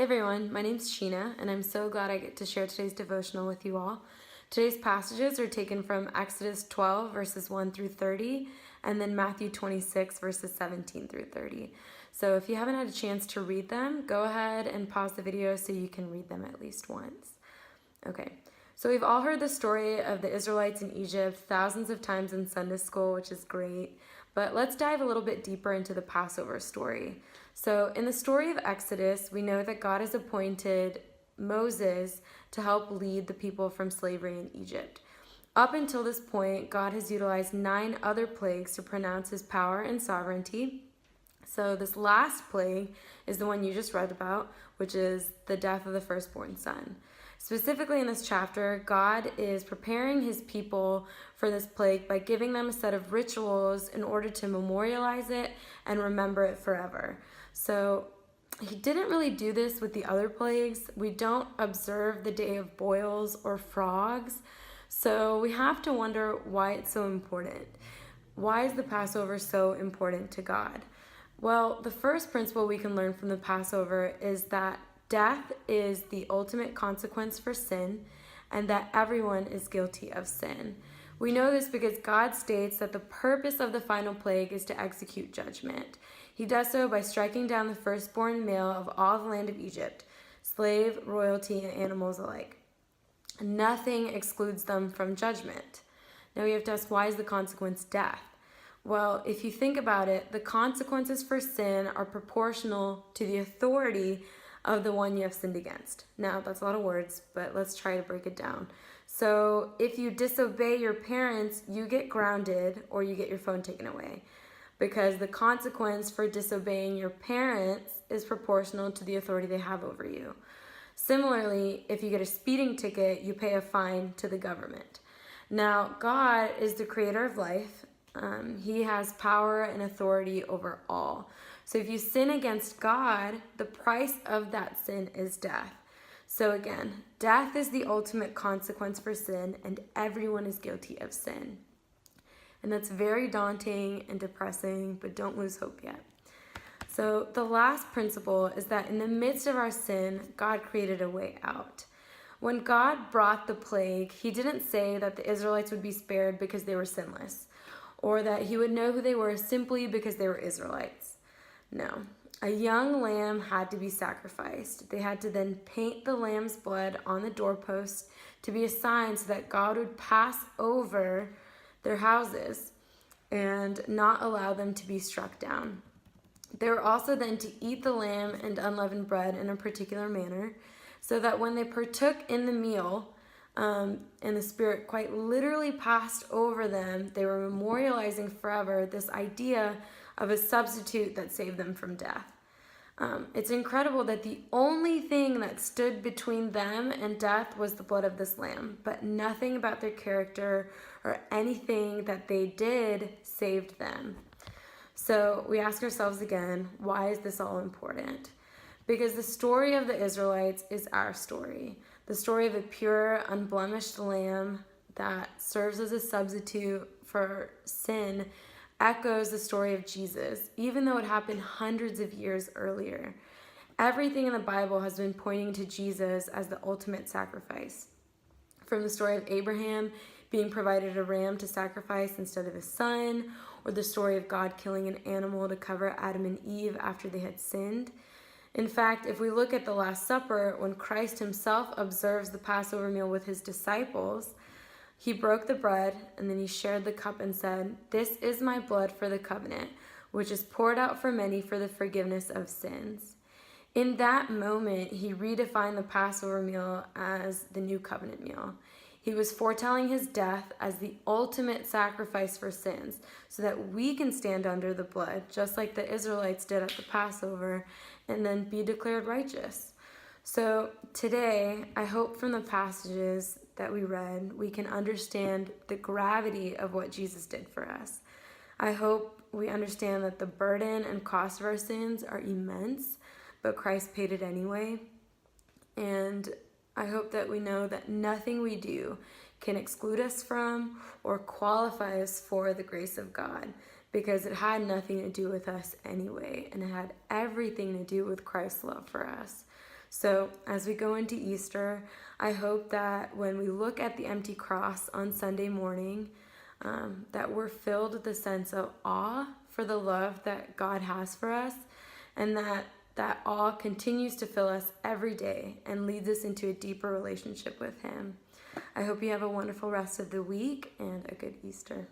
Hey everyone, my name's Sheena, and I'm so glad I get to share today's devotional with you all. Today's passages are taken from Exodus 12, verses 1 through 30, and then Matthew 26, verses 17 through 30. So if you haven't had a chance to read them, go ahead and pause the video so you can read them at least once. Okay, so we've all heard the story of the Israelites in Egypt thousands of times in Sunday school, which is great. But let's dive a little bit deeper into the Passover story. So in the story of Exodus, we know that God has appointed Moses to help lead the people from slavery in Egypt. Up until this point, God has utilized 9 other plagues to pronounce his power and sovereignty. So this last plague is the one you just read about, which is the death of the firstborn son. Specifically in this chapter, God is preparing his people for this plague by giving them a set of rituals in order to memorialize it and remember it forever. So he didn't really do this with the other plagues. We don't observe the day of boils or frogs. So we have to wonder why it's so important. Why is the Passover so important to God? Well, the first principle we can learn from the Passover is that death is the ultimate consequence for sin, and that everyone is guilty of sin. We know this because God states that the purpose of the final plague is to execute judgment. He does so by striking down the firstborn male of all the land of Egypt, slave, royalty, and animals alike. Nothing excludes them from judgment. Now we have to ask, why is the consequence death? Well, if you think about it, the consequences for sin are proportional to the authority of the one you have sinned against. Now, that's a lot of words, but let's try to break it down. So if you disobey your parents, you get grounded or you get your phone taken away, because the consequence for disobeying your parents is proportional to the authority they have over you. Similarly, if you get a speeding ticket, you pay a fine to the government. Now, God is the creator of life. He has power and authority over all. So if you sin against God, the price of that sin is death. So again, death is the ultimate consequence for sin, and everyone is guilty of sin. And that's very daunting and depressing, but don't lose hope yet. So the last principle is that in the midst of our sin, God created a way out. When God brought the plague, he didn't say that the Israelites would be spared because they were sinless, or that he would know who they were simply because they were Israelites. No, a young lamb had to be sacrificed. They had to then paint the lamb's blood on the doorpost to be a sign so that God would pass over their houses and not allow them to be struck down. They were also then to eat the lamb and unleavened bread in a particular manner, so that when they partook in the meal, and the Spirit quite literally passed over them, they were memorializing forever this idea of a substitute that saved them from death. It's incredible that the only thing that stood between them and death was the blood of this lamb, but nothing about their character or anything that they did saved them. So we ask ourselves again, why is this all important? Because the story of the Israelites is our story. The story of a pure, unblemished lamb that serves as a substitute for sin echoes the story of Jesus, even though it happened hundreds of years earlier. Everything in the Bible has been pointing to Jesus as the ultimate sacrifice. From the story of Abraham being provided a ram to sacrifice instead of his son, or the story of God killing an animal to cover Adam and Eve after they had sinned. In fact, if we look at the Last Supper, when Christ himself observes the Passover meal with his disciples, he broke the bread and then he shared the cup and said, "This is my blood for the covenant, which is poured out for many for the forgiveness of sins." In that moment, he redefined the Passover meal as the new covenant meal. He was foretelling his death as the ultimate sacrifice for sins, so that we can stand under the blood, just like the Israelites did at the Passover, and then be declared righteous. So today, I hope from the passages that we read, we can understand the gravity of what Jesus did for us. I hope we understand that the burden and cost of our sins are immense, but Christ paid it anyway. And I hope that we know that nothing we do can exclude us from or qualify us for the grace of God, because it had nothing to do with us anyway, and it had everything to do with Christ's love for us. So as we go into Easter, I hope that when we look at the empty cross on Sunday morning, that we're filled with a sense of awe for the love that God has for us, and that awe continues to fill us every day and leads us into a deeper relationship with Him. I hope you have a wonderful rest of the week and a good Easter.